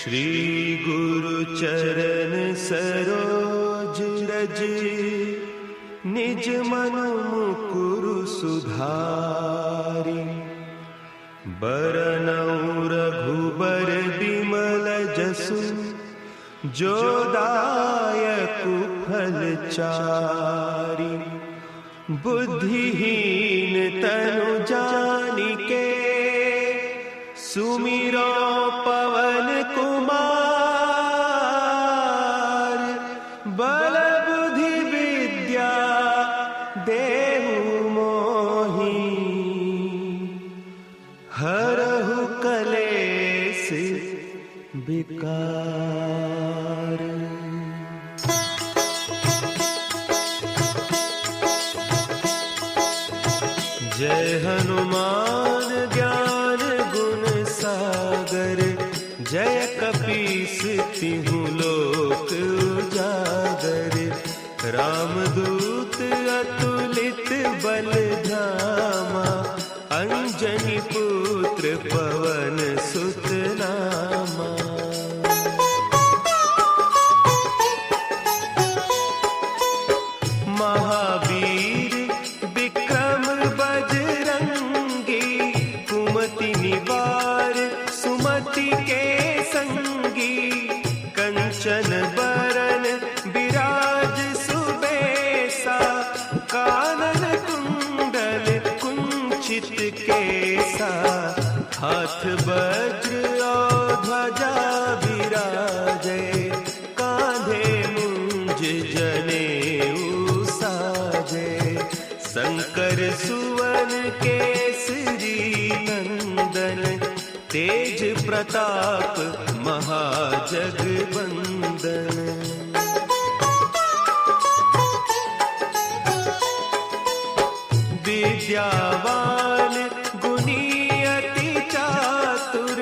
श्री गुरु चरण सरोज रज, निज मन मुकुरु सुधारि। बरनउँ रघुबर बिमल जसु, जो दायकु फल चारि। बुद्धिहीन तनु जानिके, सुमिरो पवन कुमार। बल बुद्धि विद्या देहु मोहि, हरहु कलेस विकार। जय हनुमान ज्ञान गुण सागर, जय कपीस तिहु लोक उजागर। रामदूत अतुलित बल धामा, अंजनी पुत्र पवन सुत नामा। महावीर विक्रम बजरंगी, कुमति निवार सुमति के संगी। कंचन बरन विराज सुबेसा, कानन कुंडल कुंचित केसा। हाथ वज्र और ध्वजा विराजे, कांधे मुंज जनेऊ साजे। शंकर सुवन केसरी नंदन, तेज प्रताप महाजगवंदन। विद्यावान गुणी अति चातुर,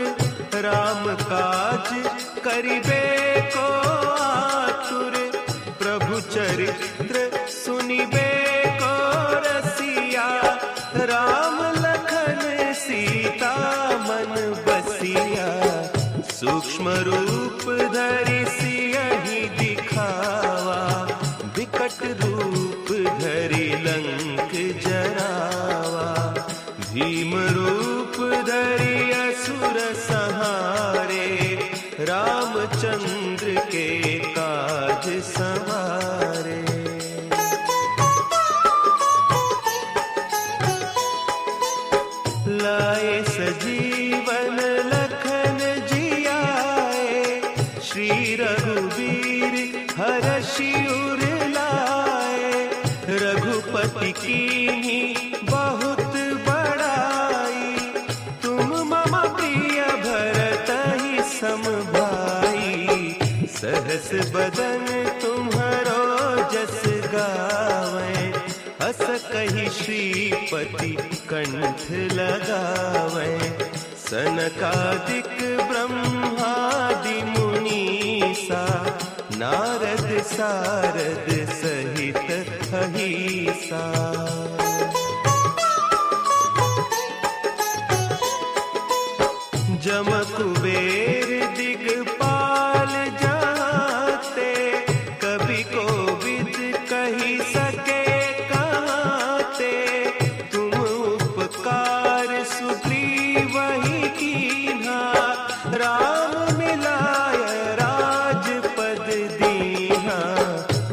राम काज करिबे को आतुर। प्रभु चरित्र सुनिबे को रसिया, राम लखन सीता मन बसिया। सूक्ष्म रूप धरि सियहि दिखावा, विकट रूप धरि लंक जरावा। भीम रूप धरि असुर संहारे, रामचंद्र के काज सवारे। लाए सजीवन लखन जियाए, श्री रघुवीर हरषि उर लाए। रघुपति कीन्ही बहुत बड़ाई, तुम मम प्रिय भरतहि सम भाई। सहस बदन तुम्हरो जस गावै, हस कहि श्रीपति कंठ लगावै। सनकादिक ब्रह्मादि मुनीसा, नारद सारद सहित अहीसा। जम कुबेर दिगपाल जाते, कवि कोविद कहि सके कहते। तुम उपकार सुग्रीवहि कीन्हा, राम मिलाय राजपद दीन्हा।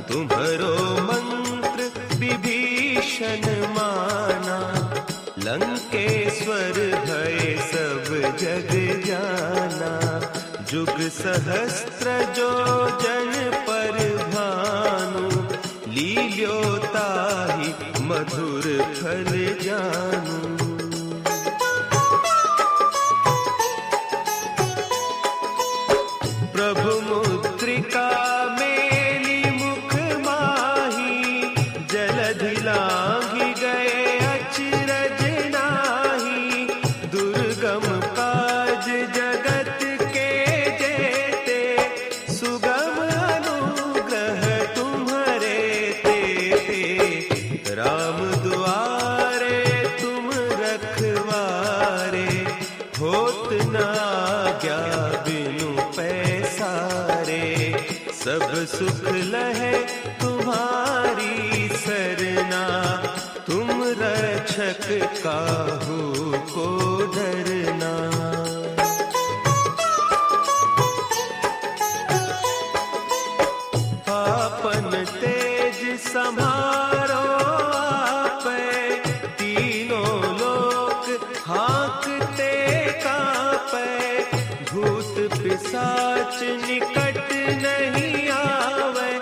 तुम्हरो मंत्र विभीषण माना, लंकेश्वर भय सब जग जाना। जुग सहस्त्र जो जन पर भानु, लील्यो ताहि मधुर फल जानू। प्रभु मुद्रिका मेली मुख माही, जलधि लांघि गए अचरज नाही। दुर्गम काज जगत के जेते, सुगम अनुग्रह तुम्हरे तेते। राम दुआरे तुम रखवारे, होत न आज्ञा बिनु पै सब सुख लहे तुम्हारी सरना, तुम रक्षक काहू को डरना। आपन तेज संभारो आपे, तीनों लोक हाँकते कांपे। भूत पिशाच निकट नहीं आवे,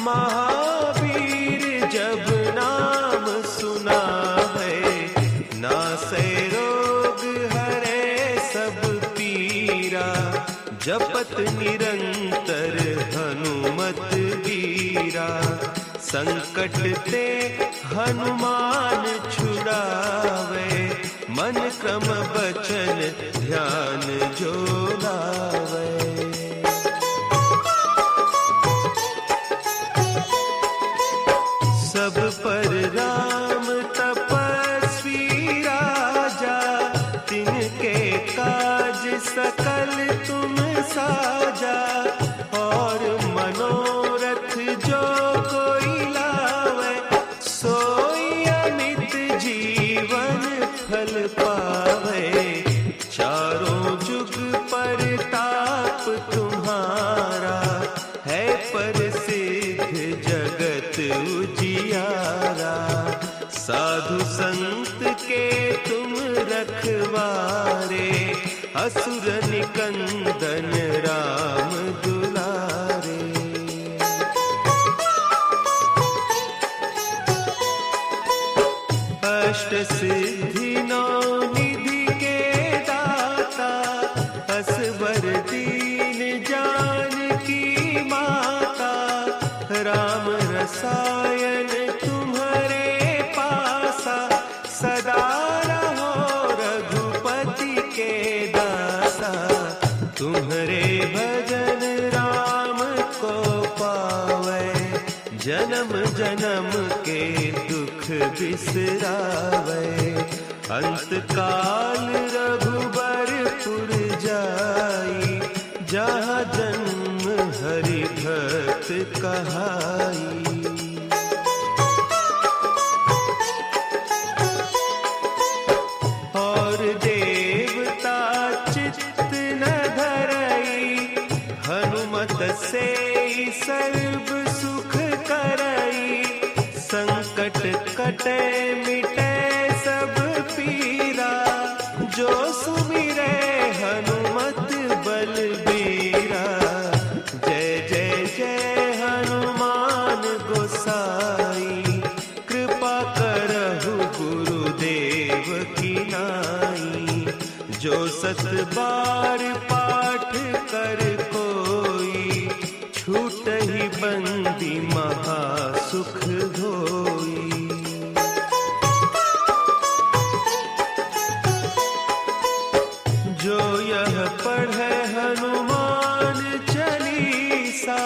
महावीर जब नाम सुना है। नासै रोग हरे सब पीरा, जपत निरंतर हनुमत वीरा। संकट ते हनुमान छुड़ावे, मन क्रम बचन ध्यान जो लावे। सब पर राम तपस्वी राजा, तिनके काज सकल तुम साजा। और मनोरथ जो कोई लावे, सोई अमित जीवन फल पावे। चारों जुग परताप तुम्हारा, है प्रसिद्ध जगत उजियारा। साधु संत के तुम रखवारे, असुर निकंदन राम दुलारे। अष्ट सिद्धि नौ निधि के दाता, असवर दीन जानकी माता। राम रसायन तुम्हारे पासा, सदा रहो रघुपति के दासा। तुम्हारे भजन राम को पावे, जन्म जन्म के दुख बिसरावे। अंत काल रघुबरपुर जाई, जहाँ जन्म हरि भक्त कहाई। और देवता चित्त न धरई, हनुमत से सर्व सुख करई। संकट कटे मिटे सब पीरा, जो सुमिरे हनुमत बलबीरा। जय जय जय हनुमान गोसाई, कृपा करहु गुरुदेव की नाई। जो सत बार पाठ कर कोई, छूटहि बंदी महासुख होई। जो यह पढ़े हनुमान चालीसा,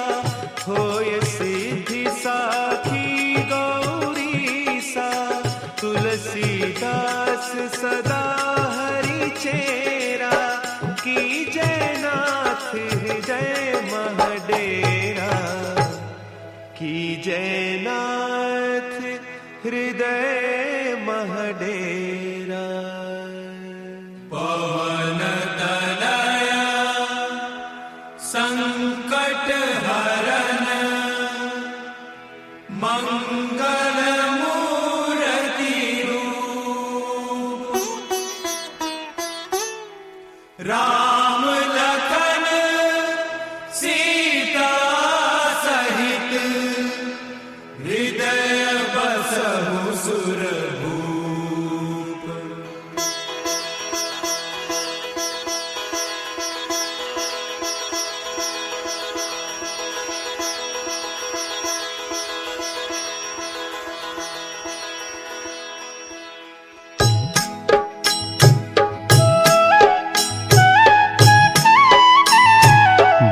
होय सिद्धि साखी गौरीसा। तुलसीदास सदा हरि चेरा, की जय नाथ हृदय महडेरा। की जय नाथ हृदय महडेरा। पवन तनया संकट हरन, मंगल मूर्ति रूप। राम लखन सीता सहित, हृदय बसहु सुरभूप।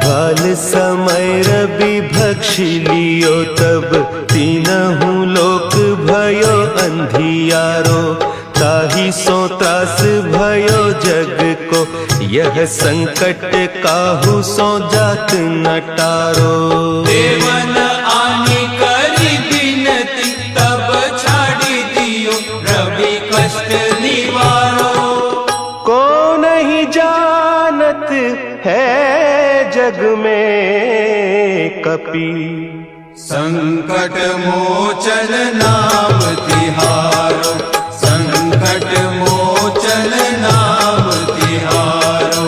बाल समय रवि भक्षि लियो, तब तीनहु लोक भयो अंधियारो। ताहि सो त्रास भयो जग को, यह संकट काहू सो जात न टारो। देवन आनी करी बिनती, तब छाड़ी दियो रवि कष्ट निवारो। को नहीं जानत है जग में कपि, संकट मोचन नाम तिहारो, संकट मोचन नाम तिहारो।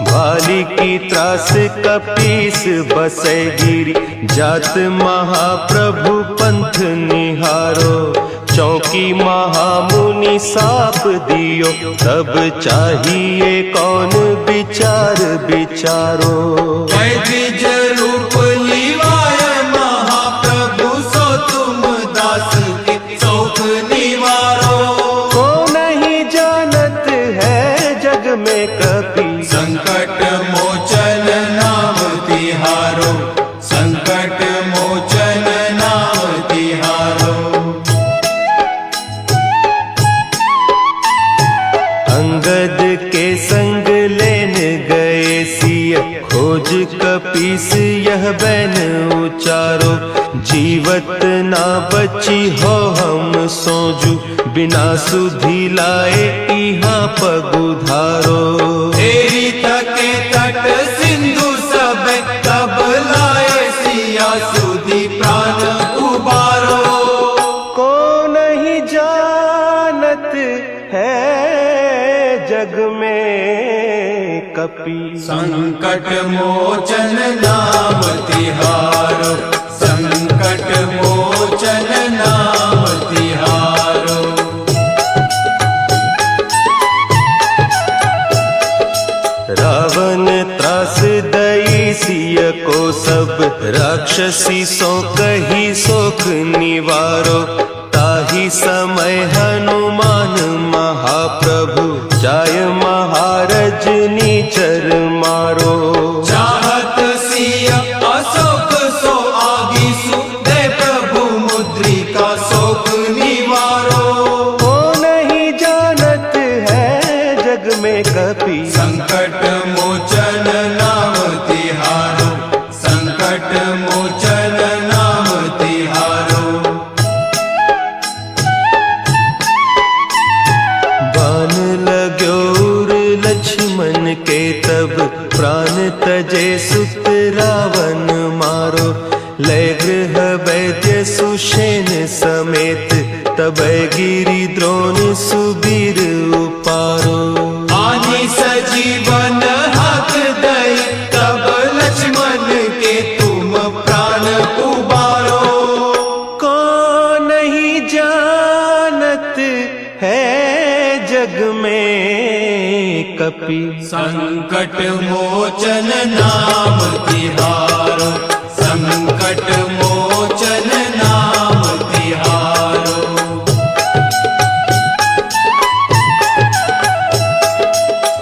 भाली की त्रास कपीस बसै गिरी, जात महाप्रभु पंथ निहारो। चौकी महामुनि साप दियो, तब चाहिए कौन विचार विचारो। द्विज रूप लिवाय महाप्रभु, सो तुम दास के शोक निवारो। को नहीं जानत है जग में कपि, संकट मोचन नाम तिहारो, संकट मोचन नाम तिहारो। अंगद के संग लेन गए सिय, खोज कपीस यह बैन उचारो। जीवत ना बची हो हम सोजू, बिना सुधि लाए इहाँ पगुधारो। तेरी तके तट सिंधु सब, तब लाए सिया सुधि प्राण उबारो। को नहीं जानत है जग में कपि, संकट मोचन नाम तिहारो, संकट मोचन नाम तिहारो। रावण त्रास दई सिय को, सब राक्षसी सो कही सोख निवारो। ताहि समय हनुमान महाप्रभु, जाय महारज नीचर मारो। चाहत सिय अशोक सो आगीसु, दे प्रभु मुद्रिका शोक निवारो। को नहीं जानत है जग में कपि, संकट मोचन नाम तिहारो, संकट मोचन नाम तिहारो। बान लाग्योर लक्ष्मण के, तब प्राण तजे सुत रावण मारो। लय गृह वैद्य सुषेण समेत, तब गिरि द्रोण सुबीर उपारो। आनी सजीवन हाथ दई, तब लक्ष्मण के तुम प्राण उबारो। को नहीं जानत है जग में कपि, संकट मोचन नाम तिहारो, संकट मोचन नाम तिहारो।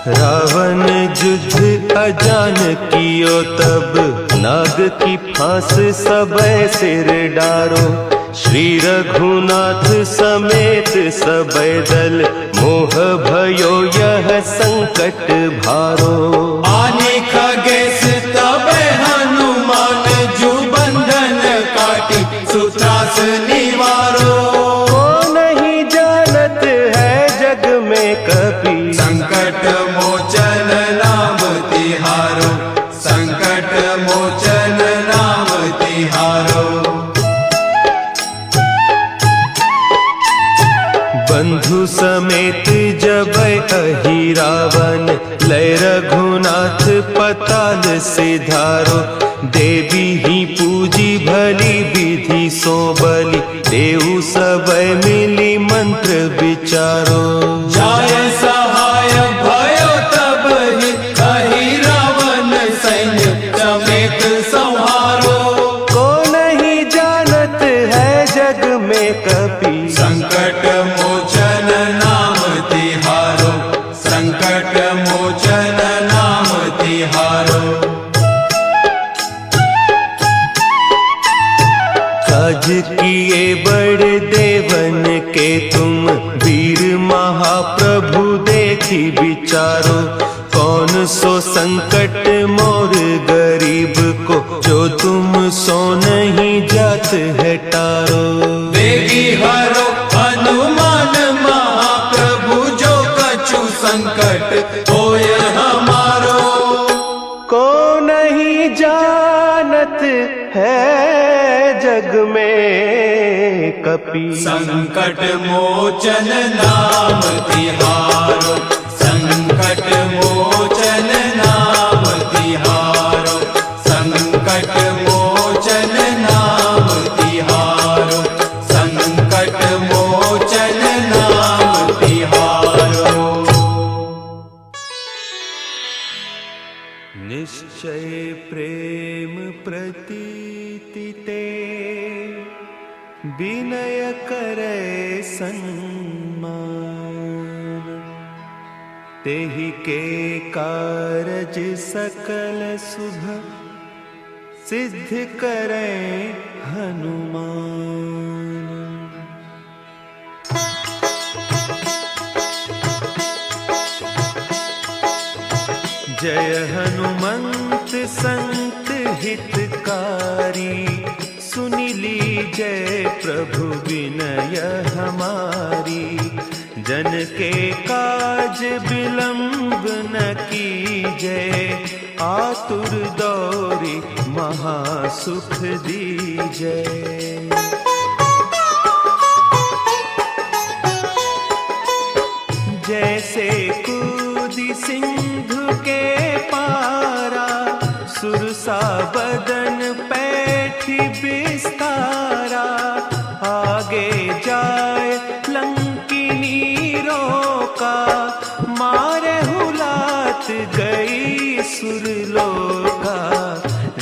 रावण युद्ध अजान कियो, तब नाग की फांस सबय सिर डारो। श्री रघुनाथ समेत सबय दल, मोह भयो यह संकट भारो। आने खगेश तब हनुमान, जु बंधन काटी सुत्रास निवारो। को नहीं जानत है जग में कपि, संकट मोचन नाम तिहारो, संकट मोचन नाम तिहारो। बंधु समेत जब अहि रावण, लय रघुनाथ पताल सिधारो। देवी ही पूजी भली विधि सो बलि, देहु सबय मिली मंत्र विचारो। जाय सहाय भयो तब ही, कही रावण सैन्य समेत संहारो। को नहीं जानत है जग में कपि, संकट मोचन नाम तिहारो, संकट मोचन नाम तिहारो। वीर महाप्रभु देखी विचारो, कौन सो संकट मोर गरीब को, जो तुम सो नहीं जात है टारो। बेगी हरो हनुमान महाप्रभु, जो कछु संकट होय हमारो। को नहीं जानत है जग में कपि, संकट मोचन नाम तिहारो, संकट मोचन नाम तिहारो, संकट मोचन नाम तिहारो, संकट मोचन नाम तिहारो। निश्चय प्रेम प्रतीति ते, विनय करे सम्मान, तेहि के कारज सकल शुभ, सिद्ध करे हनुमान। जय हनुमंत संत हितकारी, सुनि लीजय प्रभु विनय हमारी। जन के काज विलंब न कीजय, आतुर दौरी महासुख दीजय। जैसे कूदी सिंधु के पारा, सुरसा बदन पैठी बिस्तारा। आगे जाए लंकिनी रोका, मारे हुलात गई सुरलोका।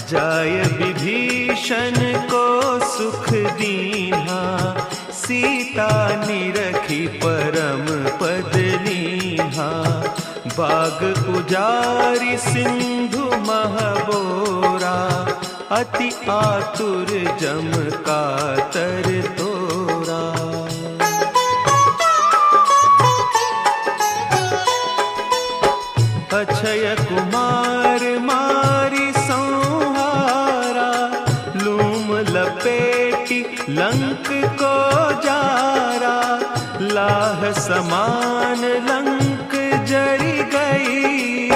जाय विभीषण को सुख दीन्हा, सीता निरखी परम पद लीन्हा। बाग उजारी सिंधु महबोरा, अति आतुर जम कातर तोरा। अक्षय कुमार मारी संहारा, लूम लपेटी लंक को जारा। लाह समान लंक जरी गई,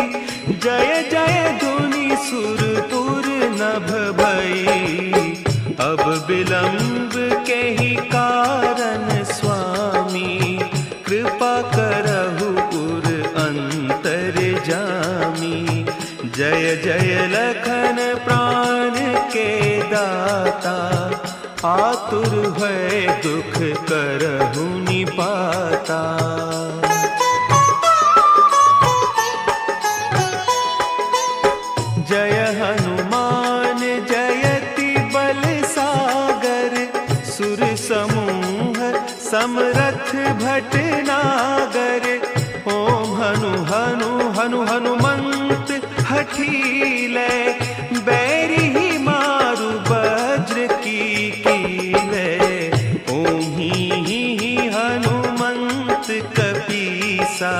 जय जय धुनि सुरपुर नभ भई। अब विलंब के ही कारण स्वामी, कृपा करहु उर अंतर जामी। जय जय लखन प्राण के दाता, आतुर है दुख करहु निपाता। जय हनुमान जयति बल सागर, सुर समूह समरथ भटनागर। ओम हनु हनु हनु हनुमंत हठीले, बैरी ही मारु वज्र की कीले। ओम ही हनुमंत कपीसा,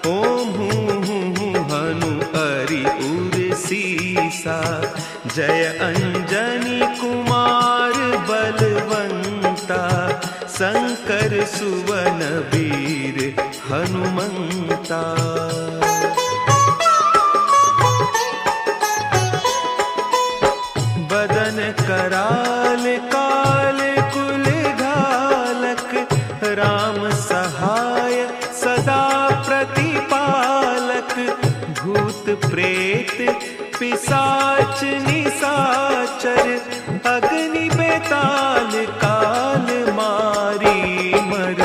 ओम हूँ हनु हरि उर सीसा। जय अंजनी कुमार बलवंता, शंकर सुवन वीर हनुमंता। बदन कराल काल कुल घालक, राम सहाय सदा प्रतिपालक। भूत प्रेत पिशाच निशाचर, अग्नि बेताल काल मारी मर।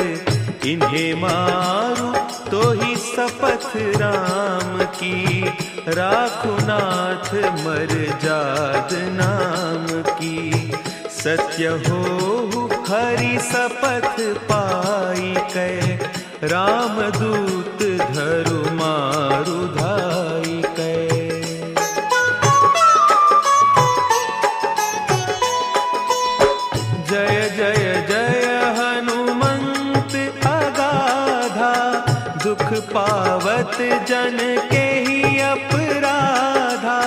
इन्हें मारू तो ही शपथ राम की, राखु नाथ मर जाद नाम की। सत्य हो हरि शपथ पाई कै, राम दूत धरु मारु धाई कै। जय जय जय हनुमंत दुख पावत जन के ही अपराधा,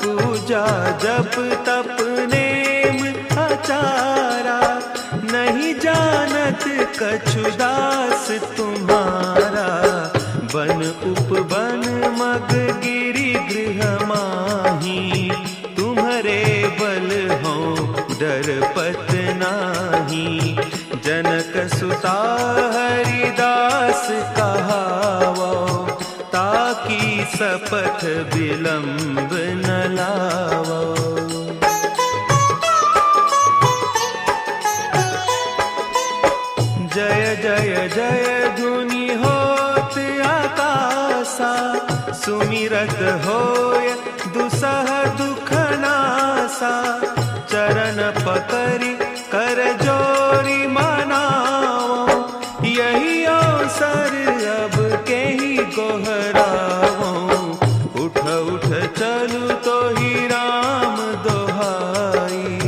पूजा जप तप नेम आचारा, नहीं जानत कछु दास तुम्हारा, बन उपवन मग गिरि गृह माही, तुम्हारे बल हो डरपत नाही, जनक सुता हरिदास कहावो, ताकि सपथ विलंब न लावो। जय जय जय धुनि होत आकाशा, सुमिरत होय दुसह दुख नासा, चरण पकड़ि कर जोरी मनाओ, यही अवसर अब के ही गोहराओ, उठ उठ चलू तो ही राम दोहाई,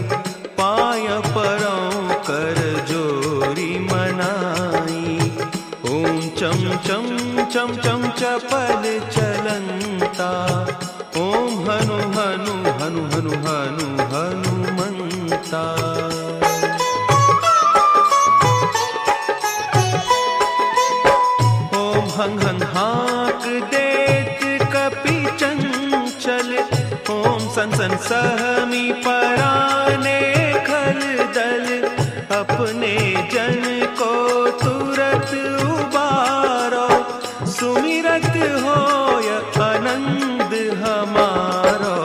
पाय परों कर जोरी मनाई, ओम चम चम चम चम चपल चलंता, ओम हनु हनु हनु हनु हनु हनुमंता। ओम हंग हंग हाक देत कपि चंचल, ओम सन सन सहमी पराने खल दल, अपने जन को तुरत उबारो, सुमिरत होय आनंद हमारो,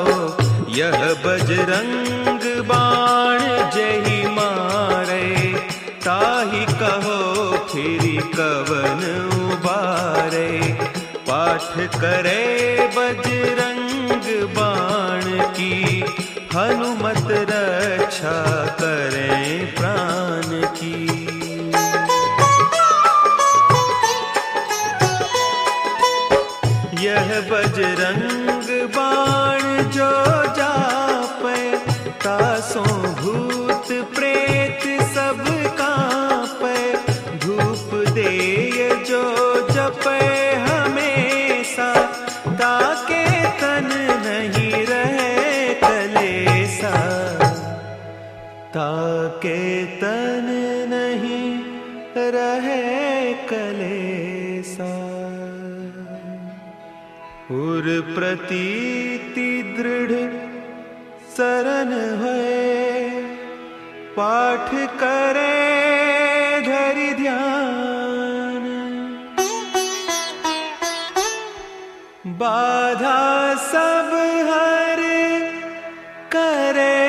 यह बजरंग बाण जही मारे, ताहि कहो फिर कवन उबारे, पाठ करे बजरंग बाण की, हनुमत रक्षा करें प्राण की। यह बजरंग बाण जो जापे, तासों भूत प्रेत सब कांपे, धूप देय जो जपे हमेशा, ताके तन नहीं रहे कलेसा, ताके तन नहीं रहे कलेसा। उर प्रतीति दृढ़ शरण है, पाठ करे धरि ध्यान, बाधा सब हर करे,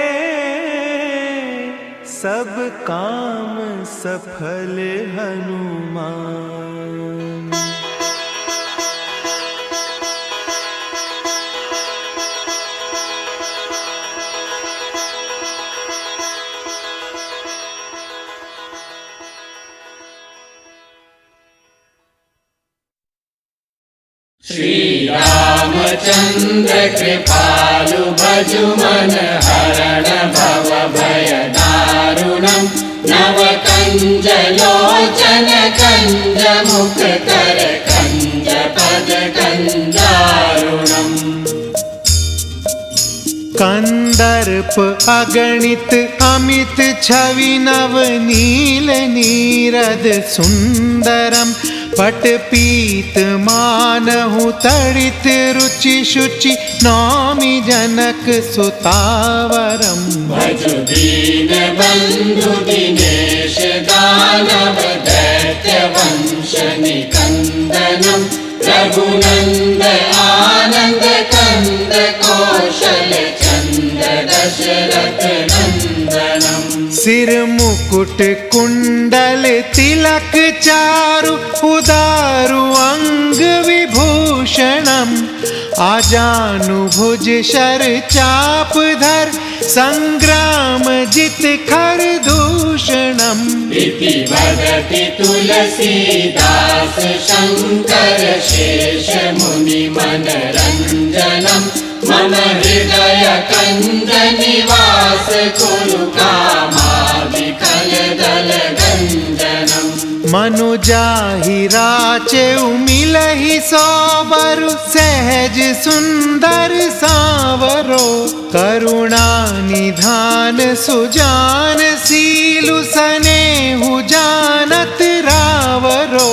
सब काम सफल हनुमान। श्री रामचंद्र कृपालु भजु मन हरण भव भय दारुणम्, नव कंज लोचन कंज मुख कर कंज पद कंजारुणम्। कंदर्प अगणित अमित छवि नव नील नीरद सुंदरम, पट पीत मानहु तड़ित रुचि शुचि, नौमि जनक सुतावरम। भजु दीन बंधु दिनेश दानव दैत्य वंश निकंदनम, रघुनंद आनंद कंद कौशल चंद दशरथ नंदनम। सिर मुकुट कुंडल तिलक चारु, उदारु अंग विभूषणम, आजानु भुज शर चाप धर, संग्राम जित खर दूषणम। इति वदति तुलसीदास शंकर शेष मुनि मनरंजनम, मम हृदय कंज निवास कुरु कामादि कलदल गंजनम। मनु जाहि राचे मिलहि सोबरु सहज सुंदर सांवरो करुणा निधान सुजान सीलु सनेहु जानत रावरो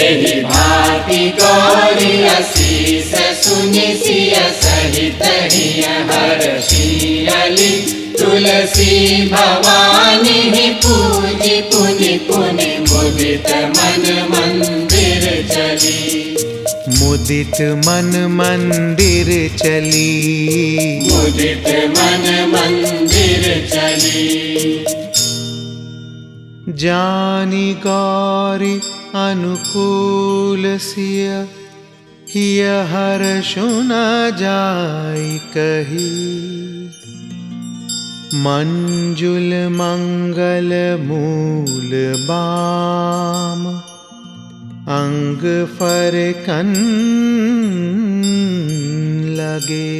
एहि भांति गौरी असीस सुनि सिय सहित हिय हर्षियली तुलसी भवानी पूजी पुनि पुनि मुदित मन मंदिर चली मुदित मन मंदिर चली मुदित मन मंदिर चली जानी गौरी अनुकूल सिय हिय हर्षु न जाय कही मंजुल मंगल मूल बाम अंग फरकन लगे।